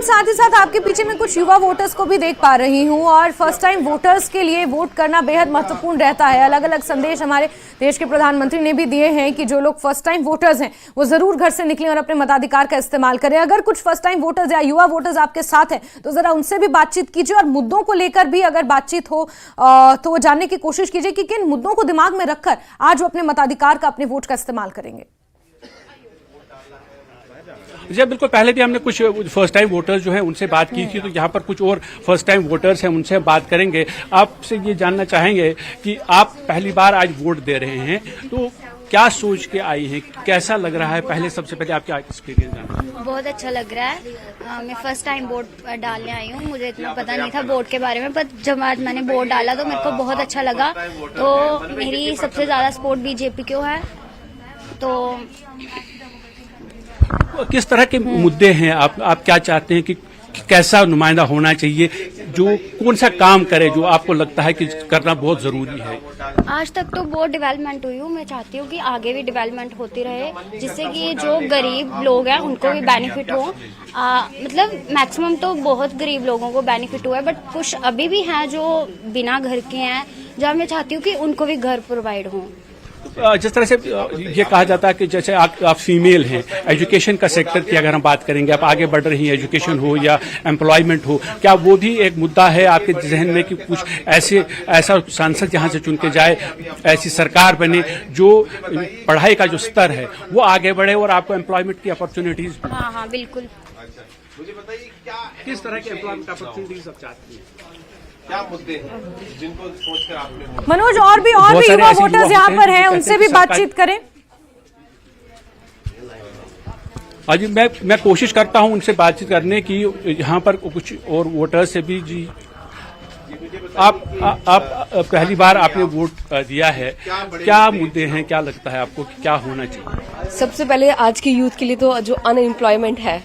मनोज, साथ ही साथ आपके पीछे मैं कुछ युवा वोटर्स को भी देख पा रही हूं और फर्स्ट टाइम वोटर्स के लिए वोट करना बेहद महत्वपूर्ण रहता है। अलग अलग संदेश हमारे देश के प्रधानमंत्री ने भी दिए हैं कि जो लोग फर्स्ट टाइम वोटर्स हैं वो जरूर घर से निकलें और अपने मताधिकार का इस्तेमाल करें। अगर कुछ फर्स्ट टाइम वोटर्स या युवा वोटर्स आपके साथ हैं तो जरा उनसे भी बातचीत कीजिए और मुद्दों को लेकर भी अगर बातचीत हो तो वो जानने की कोशिश कीजिए कि किन मुद्दों को दिमाग में रखकर आज वो अपने मताधिकार का, अपने वोट का इस्तेमाल करेंगे। जी बिल्कुल, पहले भी हमने कुछ फर्स्ट टाइम वोटर्स जो हैं उनसे बात की थी, तो यहाँ पर कुछ और फर्स्ट टाइम वोटर्स हैं, उनसे बात करेंगे। आपसे ये जानना चाहेंगे कि आप पहली बार आज वोट दे रहे हैं, तो क्या सोच के आई हैं, कैसा लग रहा है? पहले सबसे पहले आपका एक्सपीरियंस जानना। बहुत अच्छा लग रहा है। मैं फर्स्ट टाइम वोट डालने आई हूँ, मुझे इतना पता नहीं था वोट के बारे में, पर जब आज मैंने वोट डाला तो मेरे को बहुत अच्छा लगा। तो मेरी सबसे ज्यादा सपोर्ट बीजेपी को है। तो किस तरह के मुद्दे हैं, आप क्या चाहते हैं कि कैसा नुमाइंदा होना चाहिए, जो कौन सा काम करे जो आपको लगता है कि करना बहुत जरूरी है? आज तक तो बहुत डेवलपमेंट हुई हूँ, मैं चाहती हूँ कि आगे भी डेवलपमेंट होती रहे, जिससे कि जो गरीब लोग हैं उनको भी बेनिफिट हो। मतलब मैक्सिमम तो बहुत गरीब लोगों को बेनिफिट हुआ है, बट कुछ अभी भी हैं जो बिना घर के हैं, जहाँ मैं चाहती हूँ कि उनको भी घर प्रोवाइड हो। जिस तरह से ये कहा जाता है कि जैसे आप फीमेल हैं, एजुकेशन का सेक्टर की अगर हम बात करेंगे, आप आगे बढ़ रही हैं, एजुकेशन हो या एम्प्लॉयमेंट हो, क्या वो भी एक मुद्दा है आपके जहन में कि कुछ ऐसा सांसद यहाँ से चुन के जाए, ऐसी सरकार बने जो पढ़ाई का जो स्तर है वो आगे बढ़े और आपको एम्प्लॉयमेंट की अपॉर्चुनिटीज? हाँ बिल्कुल। मुझे बताइए किस तरह की एम्प्लॉयमेंट अपॉर्चुनिटीज आप चाहती हैं, क्या मुद्दे हैं जिनको सोचकर आपने? मनोज, और भी युवा वोटर्स यहाँ पर हैं, उनसे भी बातचीत करें। जी मैं कोशिश करता हूँ उनसे बातचीत करने की। यहाँ पर कुछ और वोटर्स से भी। जी आप पहली बार आपने वोट दिया है, क्या मुद्दे हैं, क्या लगता है आपको कि क्या होना चाहिए? सबसे पहले आज के यूथ के लिए तो जो अनएम्प्लॉयमेंट है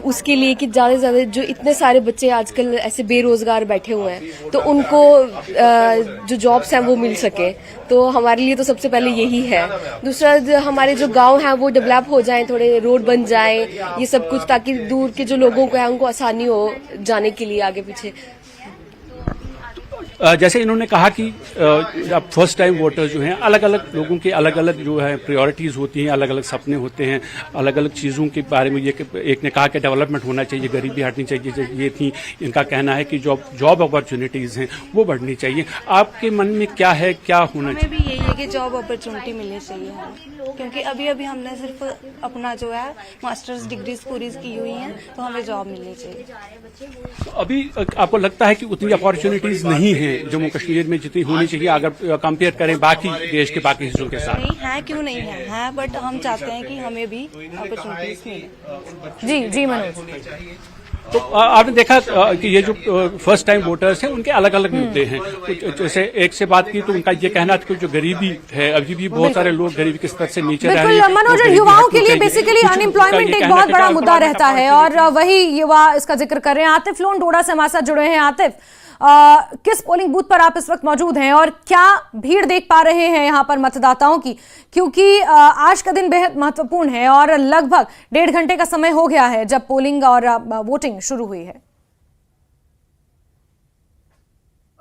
उसके लिए कि ज्यादा से ज्यादा जो इतने सारे बच्चे आजकल ऐसे बेरोजगार बैठे हुए हैं तो उनको जो जॉब्स हैं वो मिल सके, तो हमारे लिए तो सबसे पहले यही है। दूसरा हमारे जो गांव हैं वो डेवलप हो जाएं, थोड़े रोड बन जाएं, ये सब कुछ, ताकि दूर के जो लोगों को है उनको आसानी हो जाने के लिए आगे पीछे। जैसे इन्होंने कहा कि अब फर्स्ट टाइम वोटर्स जो हैं, अलग अलग लोगों की अलग अलग जो है प्रायोरिटीज होती हैं, अलग अलग सपने होते हैं, अलग अलग चीज़ों के बारे में। ये एक ने कहा कि डेवलपमेंट होना चाहिए, गरीबी हटनी चाहिए, ये थी इनका कहना है कि जॉब अपॉर्चुनिटीज़ हैं वो बढ़नी चाहिए। आपके मन में क्या है, क्या होना चाहिए? हमें भी यही है कि जॉब अपॉर्चुनिटी मिलनी चाहिए हमें, क्योंकि अभी अभी हमने सिर्फ अपना जो है मास्टर्स डिग्रीज पूरी की हुई हैं, तो हमें जॉब मिलनी चाहिए। तो अभी आपको लगता है कि उतनी अपॉर्चुनिटीज नहीं है जम्मू कश्मीर में जितनी होनी चाहिए अगर कंपेयर करें बाकी देश के बाकी हिस्सों के साथ? नहीं है, क्यों नहीं है, बट हम चाहते हैं कि हमें भी अपॉर्चुनिटीज मिले। जी मनोज, तो आपने देखा कि ये जो फर्स्ट टाइम वोटर्स हैं उनके अलग अलग मुद्दे हैं। जैसे एक से बात की तो उनका ये कहना था कि जो गरीबी है, अभी भी बहुत सारे लोग गरीबी के स्तर से नीचे रह रहे हैं। मनोज, युवाओं के लिए बेसिकली अनएम्प्लॉयमेंट एक बहुत बड़ा मुद्दा रहता है और वही युवा इसका जिक्र कर रहे हैं। आतिफ लोन डोडा से हमारे साथ जुड़े हैं। आतिफ, किस पोलिंग बूथ पर आप इस वक्त मौजूद हैं और क्या भीड़ देख पा रहे हैं यहाँ पर मतदाताओं की, क्योंकि आज का दिन बेहद महत्वपूर्ण है और लगभग 1.5 घंटे का समय हो गया है जब पोलिंग और वोटिंग शुरू हुई है?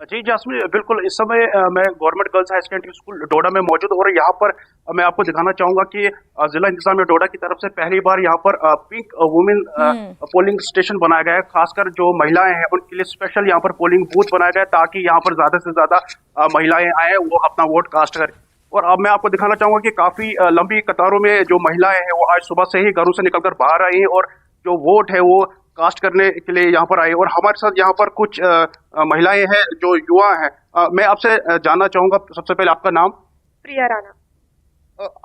जी जासमीन, बिल्कुल इस समय मैं government girls high secondary school Doda में मौजूद और यहाँ पर मैं आपको दिखाना चाहूंगा कि जिला इंतजामिया डोडा की तरफ से पहली बार यहाँ पर पिंक वुमेन पोलिंग स्टेशन बनाया गया है। खासकर जो महिलाएं हैं उनके लिए स्पेशल यहाँ पर पोलिंग बूथ बनाया गया है ताकि यहाँ पर ज्यादा से ज्यादा महिलाएं आए, वो अपना वोट कास्ट करें। और अब मैं आपको दिखाना चाहूंगा कि काफी लंबी कतारों में जो महिलाएं हैं वो आज सुबह से ही घरों से निकलकर बाहर आई हैं और जो वोट है वो कास्ट करने के लिए यहाँ पर आए। और हमारे साथ यहाँ पर कुछ महिलाएं हैं जो युवा हैं। मैं आपसे जानना चाहूंगा, सबसे पहले आपका नाम? प्रिया राणा।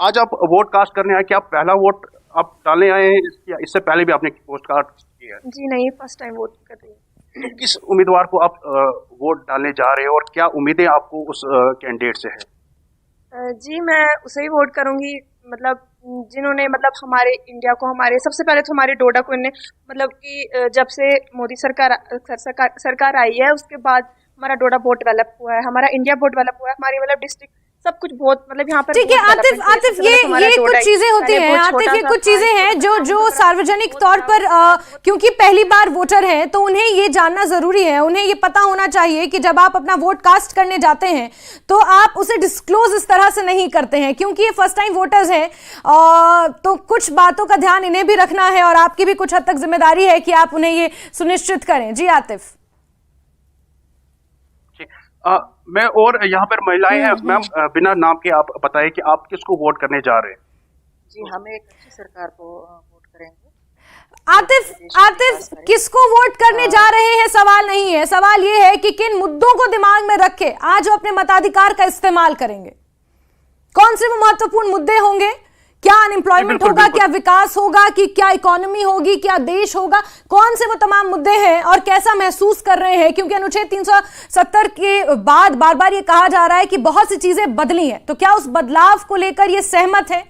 आज आप वोट कास्ट करने आए, क्या पहला वोट आप डालने आए हैं या इससे पहले भी आपने पोस्ट कास्ट किया है? जी नहीं, फर्स्ट टाइम वोट कर रही हूँ। तो किस उम्मीदवार को आप वोट डालने जा रहे हैं और क्या उम्मीदें आपको उस कैंडिडेट से है? जी मैं उसे ही वोट करूंगी, मतलब जिन्होंने मतलब हमारे इंडिया को, हमारे सबसे पहले तो हमारे डोडा को इन्हें मतलब कि जब से मोदी सरकार आई है उसके बाद हमारा डोडा बहुत डेवलप हुआ है, हमारा इंडिया बहुत डेवलप हुआ है, हमारी मतलब डिस्ट्रिक्ट सब कुछ बहुत मतलब यहाँ पर ठीक है बहुत आतिफ, development आतिफ है। जैसे हमारा ये डोडा कुछ है, चीजें होती पहले हैं बहुत आतिफ, छोटा ये सा कुछ था, चीजें हैं जो सार्वजनिक तौर पर क्योंकि पहली बार वोटर हैं तो उन्हें ये जानना जरूरी है, उन्हें ये पता होना चाहिए कि जब आप अपना वोट कास्ट करने जाते हैं तो आप उसे डिस्क्लोज इस तरह से नहीं करते हैं, क्योंकि ये फर्स्ट टाइम वोटर्स हैं तो कुछ बातों का ध्यान इन्हें भी रखना है और आपकी भी कुछ हद तक जिम्मेदारी है कि आप उन्हें ये सुनिश्चित करें। जी आतिफ। मैं और यहाँ पर महिलाएं हैं मैम, बिना नाम के आप बताएं कि आप किसको वोट करने जा रहे हैं? जी, हम एक अच्छी सरकार को वोट करेंगे। आतिफ किसको वोट करने जा रहे हैं सवाल नहीं है, सवाल ये है कि किन मुद्दों को दिमाग में रख के आज अपने मताधिकार का इस्तेमाल करेंगे, कौन से वो महत्वपूर्ण मुद्दे होंगे, क्या अनएम्प्लॉयमेंट होगा, क्या विकास होगा, कि क्या इकोनॉमी होगी, क्या देश होगा, कौन से वो तमाम मुद्दे हैं और कैसा महसूस कर रहे हैं, क्योंकि अनुच्छेद 370 के बाद बार बार ये कहा जा रहा है कि बहुत सी चीजें बदली हैं, तो क्या उस बदलाव को लेकर ये सहमत है?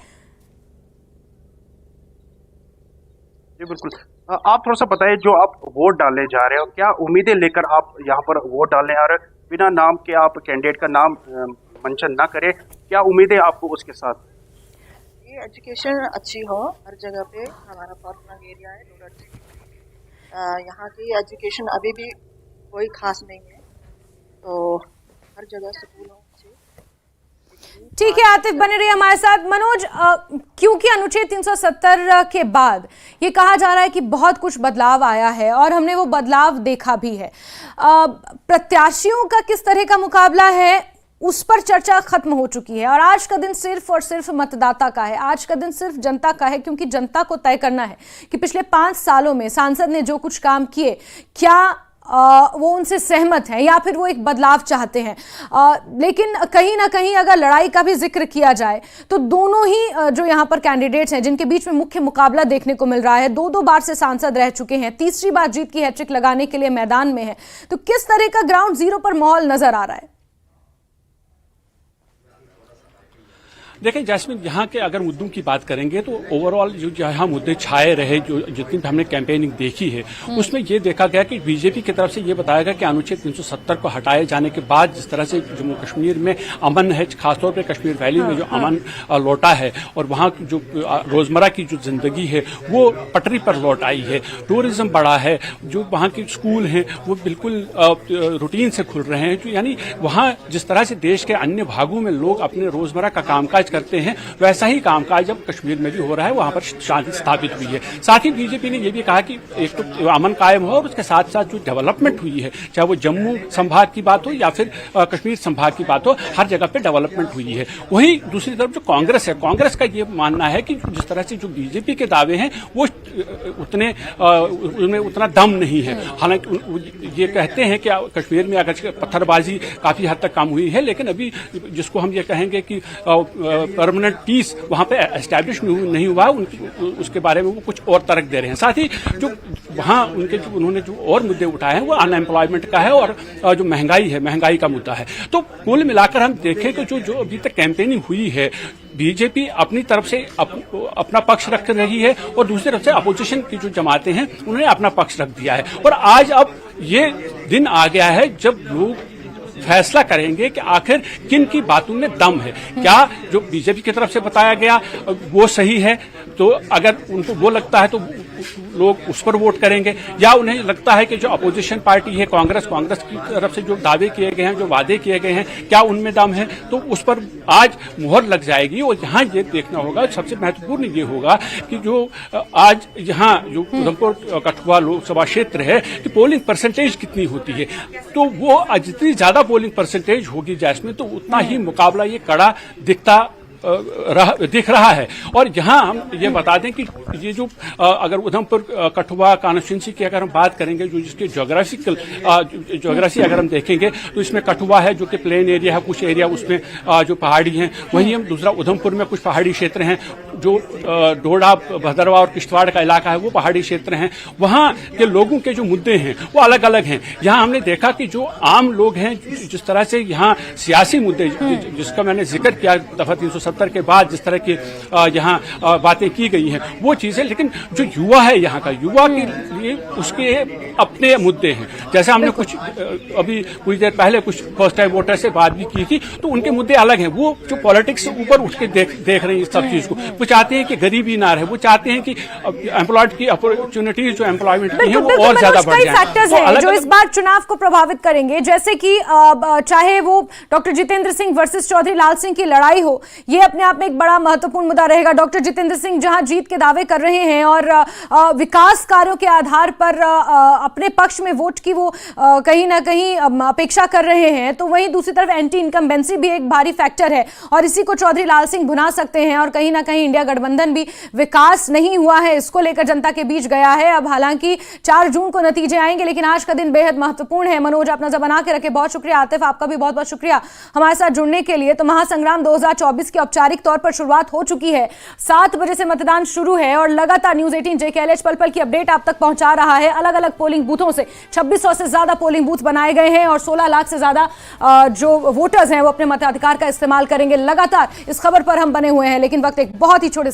जी बिल्कुल, आप थोड़ा सा बताइए जो आप वोट डालने जा रहे हो, क्या उम्मीदें लेकर आप यहाँ पर वोट डालने आ रहे हो? बिना नाम के आप कैंडिडेट का नाम मेंशन ना करें, क्या उम्मीदें आपको उसके साथ? ये एजुकेशन अच्छी हो हर जगह पे। हमारा पार्कनग एरिया है डोडा डिस्ट्रिक्ट, यहाँ की एजुकेशन अभी भी कोई खास नहीं है, तो हर जगह स्कूल हो अच्छे। ठीक है आतिफ, बने रहिए हमारे साथ। मनोज, क्योंकि अनुच्छेद 370 के बाद ये कहा जा रहा है कि बहुत कुछ बदलाव आया है और हमने वो बदलाव देखा भी है, प्रत्याशियों का किस तरह का मुकाबला है उस पर चर्चा खत्म हो चुकी है और आज का दिन सिर्फ और सिर्फ मतदाता का है, आज का दिन सिर्फ जनता का है, क्योंकि जनता को तय करना है कि पिछले 5 सालों में सांसद ने जो कुछ काम किए क्या वो उनसे सहमत हैं या फिर वो एक बदलाव चाहते हैं। लेकिन कहीं ना कहीं अगर लड़ाई का भी जिक्र किया जाए तो दोनों ही जो यहाँ पर कैंडिडेट्स हैं जिनके बीच में मुख्य मुकाबला देखने को मिल रहा है, 2-2 बार से सांसद रह चुके हैं, तीसरी बार जीत की हैट्रिक लगाने के लिए मैदान में है, तो किस तरह का ग्राउंड जीरो पर माहौल नजर आ रहा है? देखिए जैस्मिन, यहाँ के अगर मुद्दों की बात करेंगे तो ओवरऑल जो यहाँ मुद्दे छाए रहे, जो जितनी भी हमने कैंपेनिंग देखी है उसमें ये देखा गया कि बीजेपी की तरफ से ये बताया गया कि अनुच्छेद 370 को हटाए जाने के बाद जिस तरह से जम्मू कश्मीर में अमन है, खासतौर पर कश्मीर वैली में जो अमन लौटा है और वहाँ की जो रोजमर्रा की जो जिंदगी है वो पटरी पर लौट आई है, टूरिज्म बढ़ा है, जो वहाँ के स्कूल हैं वो बिल्कुल रूटीन से खुल रहे हैं, यानी वहाँ जिस तरह से देश के अन्य भागों में लोग अपने रोजमर्रा का कामकाज करते हैं वैसा ही कामकाज अब कश्मीर में भी हो रहा है, वहां पर शांति स्थापित हुई है। साथ ही बीजेपी ने यह भी कहा कि एक तो अमन कायम हो और उसके साथ साथ जो डेवलपमेंट हुई है, चाहे वो जम्मू संभाग की बात हो या फिर कश्मीर संभाग की बात हो, हर जगह पे डेवलपमेंट हुई है। वहीं दूसरी तरफ जो कांग्रेस है, कांग्रेस का ये मानना है कि जिस तरह से जो बीजेपी के दावे हैं वो उनमें उतना दम नहीं है। हालांकि ये कहते हैं कि कश्मीर में अगर पत्थरबाजी काफी हद तक कम हुई है, लेकिन अभी जिसको हम ये कहेंगे कि परमानेंट पीस वहां पे एस्टैब्लिश नहीं हुआ, उसके बारे में वो कुछ और तर्क दे रहे हैं। साथ ही जो वहां उन्होंने जो और मुद्दे उठाए हैं वो अनएम्प्लॉयमेंट का है और जो महंगाई है, महंगाई का मुद्दा है। तो कुल मिलाकर हम देखें कि जो अभी तक कैंपेनिंग हुई है, बीजेपी अपनी तरफ से अपना पक्ष रख रही है और दूसरी तरफ से अपोजिशन की जो जमातें हैं उन्होंने अपना पक्ष रख दिया है। और आज अब ये दिन आ गया है जब लोग फैसला करेंगे कि आखिर किन की बातों में दम है, क्या जो बीजेपी की तरफ से बताया गया वो सही है, तो अगर उनको वो लगता है तो लोग उस पर वोट करेंगे, या उन्हें लगता है कि जो अपोजिशन पार्टी है कांग्रेस की तरफ से जो दावे किए गए हैं, जो वादे किए गए हैं, क्या उनमें दम है, तो उस पर आज मुहर लग जाएगी। और यहाँ ये देखना होगा, सबसे महत्वपूर्ण ये होगा कि जो आज यहाँ जो उधमपुर कठुआ लोकसभा क्षेत्र है कि पोलिंग परसेंटेज कितनी होती है, तो वो जितनी ज्यादा पोलिंग परसेंटेज होगी जैस्मिन, तो उतना ही मुकाबला ये कड़ा दिख रहा है। और यहाँ हम ये बता दें कि ये जो अगर उधमपुर कठुआ कॉन्स्टिट्यूंसी की अगर हम बात करेंगे, जो जिसके ज्योग्राफी अगर हम देखेंगे तो इसमें कठुआ है जो कि प्लेन एरिया है, कुछ एरिया उसमें जो पहाड़ी हैं, वहीं हम दूसरा उधमपुर में कुछ पहाड़ी क्षेत्र हैं, जो डोडा, भदरवा और किश्तवाड़ का इलाका है वो पहाड़ी क्षेत्र हैं, वहाँ के लोगों के जो मुद्दे हैं वो अलग अलग हैं। यहाँ हमने देखा कि जो आम लोग हैं, जिस तरह से यहाँ सियासी मुद्दे जिसका मैंने जिक्र किया दफा 370 के बाद जिस तरह की यहाँ बातें की गई हैं वो चीजें, लेकिन जो युवा है यहाँ का, युवा के लिए उसके अपने मुद्दे हैं। जैसे हमने कुछ अभी कुछ देर पहले कुछ फर्स्ट टाइम वोटर से बात भी की थी, तो उनके मुद्दे अलग हैं। वो जो पॉलिटिक्स से ऊपर उठ के देख रहे हैं इस सब चीज को। वो चाहते हैं कि गरीबी ना रहे, वो चाहते हैं कि एम्प्लॉयड की अपॉर्चुनिटीज जो एम्प्लॉयमेंट की है वो और ज्यादा बढ़ जाए। फैक्टर्स हैं जो इस बार चुनाव को प्रभावित करेंगे, जैसे कि चाहे वो डॉक्टर जितेंद्र सिंह वर्सेस चौधरी लाल सिंह की लड़ाई हो, ये अपने आप में एक बड़ा महत्वपूर्ण मुद्दा रहेगा। डॉक्टर जितेंद्र सिंह जहां जीत के दावे कर रहे हैं और विकास कार्यों के आधार पर अपने पक्ष में वोट की वो कहीं ना कहीं अपेक्षा कर रहे हैं, तो वहीं दूसरी तरफ एंटी इनकम्बेंसी भी एक भारी फैक्टर है और इसी को चौधरी लाल सिंह भुना सकते हैं। और कहीं ना कहीं इंडिया गठबंधन भी विकास नहीं हुआ है, इसको लेकर जनता के बीच गया है। अब हालांकि 4 जून को नतीजे आएंगे, लेकिन आज का दिन बेहद महत्वपूर्ण है। मनोज, आप नजर बना के रखे। बहुत शुक्रिया। आतिफ, आपका भी बहुत बहुत शुक्रिया हमारे साथ जुड़ने के लिए। तो महासंग्राम 2024 की औपचारिक तौर पर शुरुआत हो चुकी है। 7 बजे से मतदान शुरू है और लगातार न्यूज 18 JKLH पल पल की अपडेट आप तक पहुंचा रहा है। अलग अलग पोलिंग बूथों से 2600 से ज्यादा पोलिंग बूथ बनाए गए हैं और 16 लाख से ज्यादा जो वोटर्स हैं वो अपने मताधिकार का इस्तेमाल करेंगे। लगातार इस खबर पर हम बने हुए हैं, लेकिन वक्त एक बहुत ही छोटे से